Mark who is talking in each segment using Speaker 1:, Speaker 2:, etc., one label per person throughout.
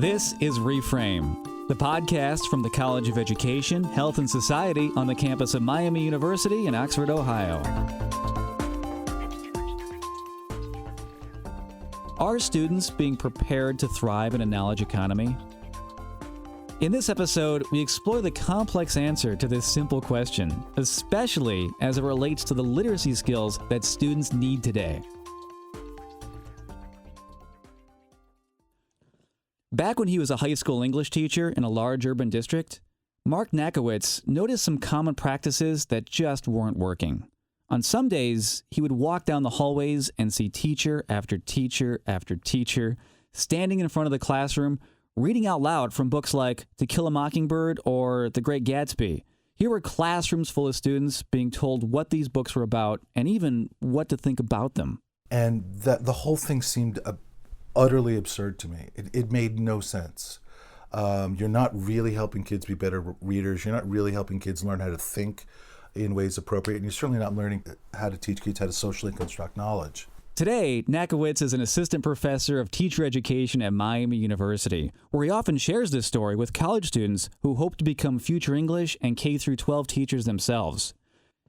Speaker 1: This is Reframe, the podcast from the College of Education, Health, and Society on the campus of Miami University in Oxford, Ohio. Are students being prepared to thrive in a knowledge economy? In this episode, we explore the complex answer to this simple question, especially as it relates to the literacy skills that students need today. Back when he was a high school English teacher in a large urban district, Mark Nachowitz noticed some common practices that just weren't working. On some days, he would walk down the hallways and see teacher after teacher after teacher standing in front of the classroom, reading out loud from books like To Kill a Mockingbird or The Great Gatsby. Here were classrooms full of students being told what these books were about and even what to think about them.
Speaker 2: And that the whole thing seemed utterly absurd to me. It made no sense. You're not really helping kids be better readers. You're not really helping kids learn how to think in ways appropriate. And you're certainly not learning how to teach kids how to socially construct knowledge.
Speaker 1: Today, Nachowitz is an assistant professor of teacher education at Miami University, where he often shares this story with college students who hope to become future English and K-12 teachers themselves.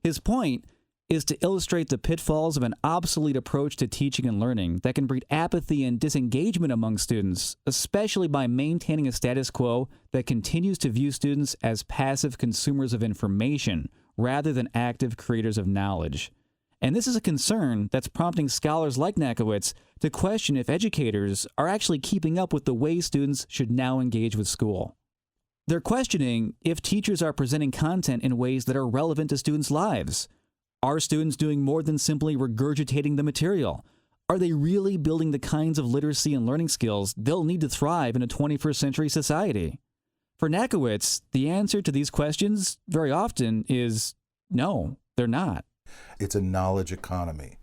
Speaker 1: His point is to illustrate the pitfalls of an obsolete approach to teaching and learning that can breed apathy and disengagement among students, especially by maintaining a status quo that continues to view students as passive consumers of information rather than active creators of knowledge. And this is a concern that's prompting scholars like Nachowitz to question if educators are actually keeping up with the way students should now engage with school. They're questioning if teachers are presenting content in ways that are relevant to students' lives. Are students doing more than simply regurgitating the material? Are they really building the kinds of literacy and learning skills they'll need to thrive in a 21st century society? For Nachowitz, the answer to these questions very often is no, they're not.
Speaker 2: It's a knowledge economy.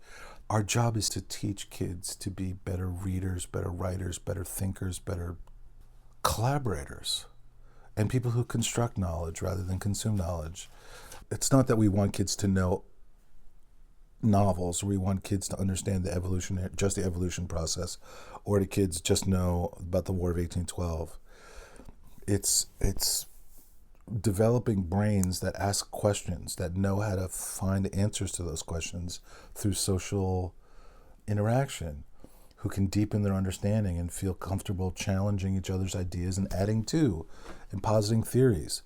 Speaker 2: Our job is to teach kids to be better readers, better writers, better thinkers, better collaborators, and people who construct knowledge rather than consume knowledge. It's not that we want kids to know novels, we want kids to understand the evolution process, or do kids just know about the War of 1812. It's developing brains that ask questions, that know how to find answers to those questions through social interaction, who can deepen their understanding and feel comfortable challenging each other's ideas and adding to and positing theories.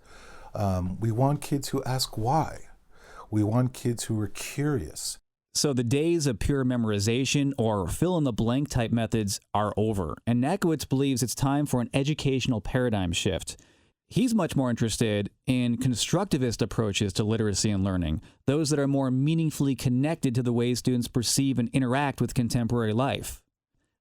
Speaker 2: We want kids who ask why. We want kids who are curious.
Speaker 1: So the days of pure memorization or fill-in-the-blank type methods are over, and Nachowitz believes it's time for an educational paradigm shift. He's much more interested in constructivist approaches to literacy and learning, those that are more meaningfully connected to the way students perceive and interact with contemporary life.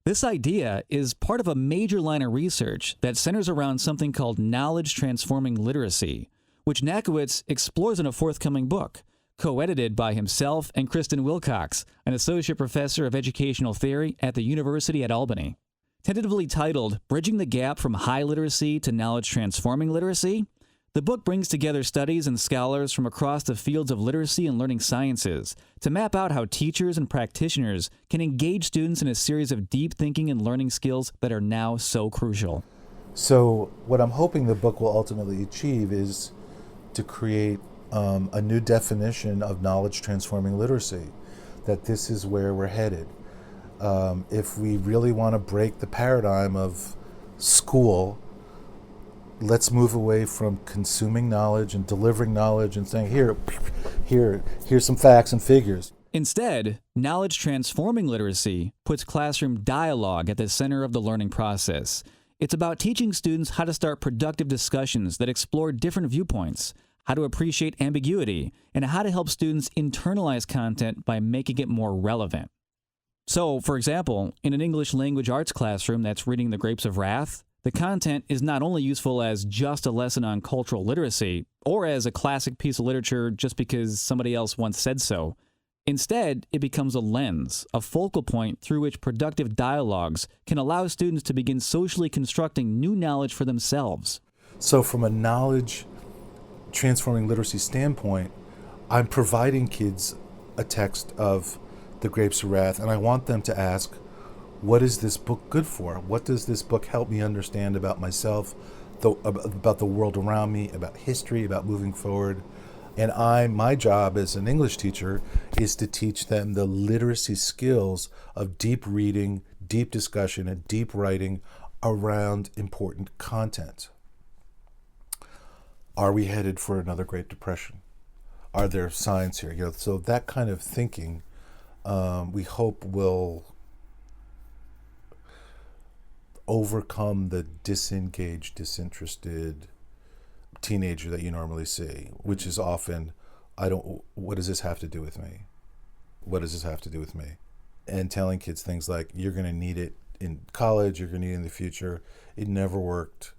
Speaker 1: This idea is part of a major line of research that centers around something called knowledge-transforming literacy, which Nachowitz explores in a forthcoming book, co-edited by himself and Kristen Wilcox, an associate professor of educational theory at the University at Albany. Tentatively titled Bridging the Gap from High Literacy to Knowledge-Transforming Literacy, the book brings together studies and scholars from across the fields of literacy and learning sciences to map out how teachers and practitioners can engage students in a series of deep thinking and learning skills that are now so crucial.
Speaker 2: So what I'm hoping the book will ultimately achieve is to create a new definition of knowledge-transforming literacy, that this is where we're headed. If we really want to break the paradigm of school, let's move away from consuming knowledge and delivering knowledge and saying, here's some facts and figures.
Speaker 1: Instead, knowledge-transforming literacy puts classroom dialogue at the center of the learning process. It's about teaching students how to start productive discussions that explore different viewpoints, how to appreciate ambiguity, and how to help students internalize content by making it more relevant. So, for example, in an English language arts classroom that's reading The Grapes of Wrath, the content is not only useful as just a lesson on cultural literacy, or as a classic piece of literature just because somebody else once said so. Instead, it becomes a lens, a focal point through which productive dialogues can allow students to begin socially constructing new knowledge for themselves.
Speaker 2: So from a knowledge transforming literacy standpoint, I'm providing kids a text of The Grapes of Wrath, and I want them to ask, What is this book good for? What does this book help me understand about myself, about the world around me, about history, about moving forward? And my job as an English teacher is to teach them the literacy skills of deep reading, deep discussion, and deep writing around important content. Are we headed for another Great Depression? Are there signs here? So that kind of thinking, we hope will overcome the disengaged, disinterested teenager that you normally see, which is often, what does this have to do with me? What does this have to do with me? And telling kids things like, you're going to need it in college, you're going to need it in the future. It never worked.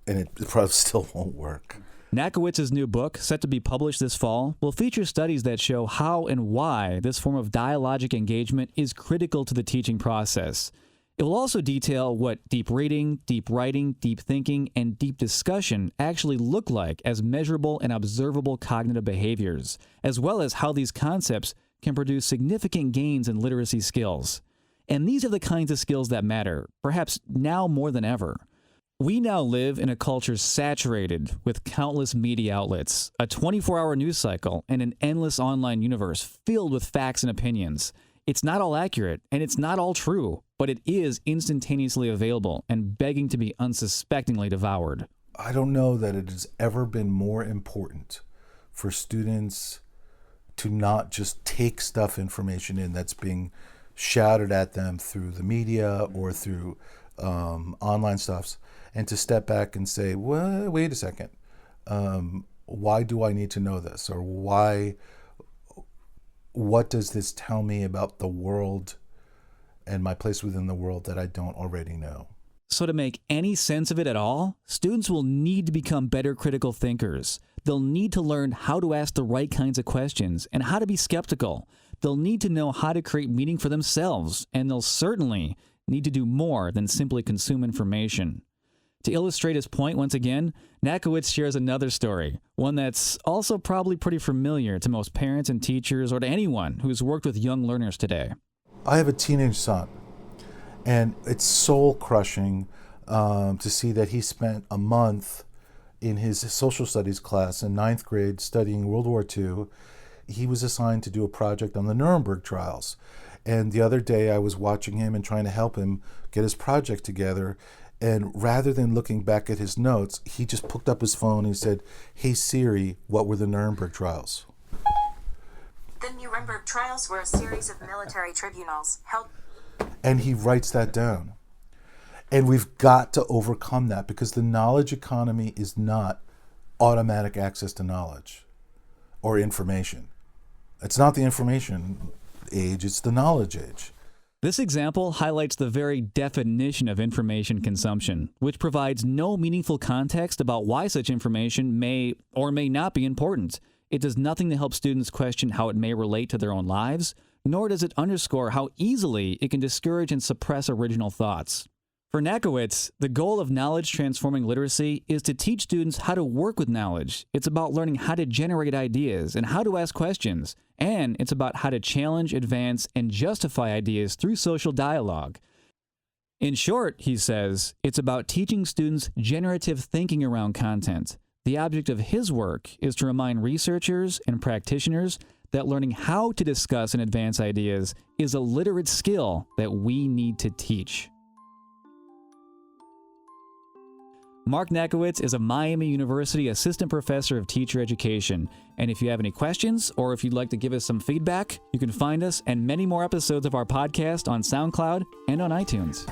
Speaker 2: And it probably still won't work.
Speaker 1: Nachowitz's new book, set to be published this fall, will feature studies that show how and why this form of dialogic engagement is critical to the teaching process. It will also detail what deep reading, deep writing, deep thinking, and deep discussion actually look like as measurable and observable cognitive behaviors, as well as how these concepts can produce significant gains in literacy skills. And these are the kinds of skills that matter, perhaps now more than ever. We now live in a culture saturated with countless media outlets, a 24-hour news cycle, and an endless online universe filled with facts and opinions. It's not all accurate, and it's not all true, but it is instantaneously available and begging to be unsuspectingly devoured.
Speaker 2: I don't know that it has ever been more important for students to not just take information in that's being shouted at them through the media or through online stuffs, and to step back and say, well, wait a second, why do I need to know this? Or what does this tell me about the world and my place within the world that I don't already know?
Speaker 1: So to make any sense of it at all, students will need to become better critical thinkers. They'll need to learn how to ask the right kinds of questions and how to be skeptical. They'll need to know how to create meaning for themselves, and they'll certainly need to do more than simply consume information. To illustrate his point once again, Nachowitz shares another story, one that's also probably pretty familiar to most parents and teachers or to anyone who's worked with young learners today.
Speaker 2: I have a teenage son, and it's soul-crushing to see that he spent a month in his social studies class in 9th grade studying World War II. He was assigned to do a project on the Nuremberg trials. And the other day I was watching him and trying to help him get his project together. And rather than looking back at his notes, he just picked up his phone and said, "Hey Siri, what were the Nuremberg trials?"
Speaker 3: The Nuremberg trials were a series of military tribunals held.
Speaker 2: And he writes that down. And we've got to overcome that, because the knowledge economy is not automatic access to knowledge or information. It's not the information age, it's the knowledge age.
Speaker 1: This example highlights the very definition of information consumption, which provides no meaningful context about why such information may or may not be important. It does nothing to help students question how it may relate to their own lives, nor does it underscore how easily it can discourage and suppress original thoughts. For Nachowitz, the goal of knowledge-transforming literacy is to teach students how to work with knowledge. It's about learning how to generate ideas and how to ask questions. And it's about how to challenge, advance, and justify ideas through social dialogue. In short, he says, it's about teaching students generative thinking around content. The object of his work is to remind researchers and practitioners that learning how to discuss and advance ideas is a literate skill that we need to teach. Mark Nachowitz is a Miami University assistant professor of teacher education. And if you have any questions or if you'd like to give us some feedback, you can find us and many more episodes of our podcast on SoundCloud and on iTunes.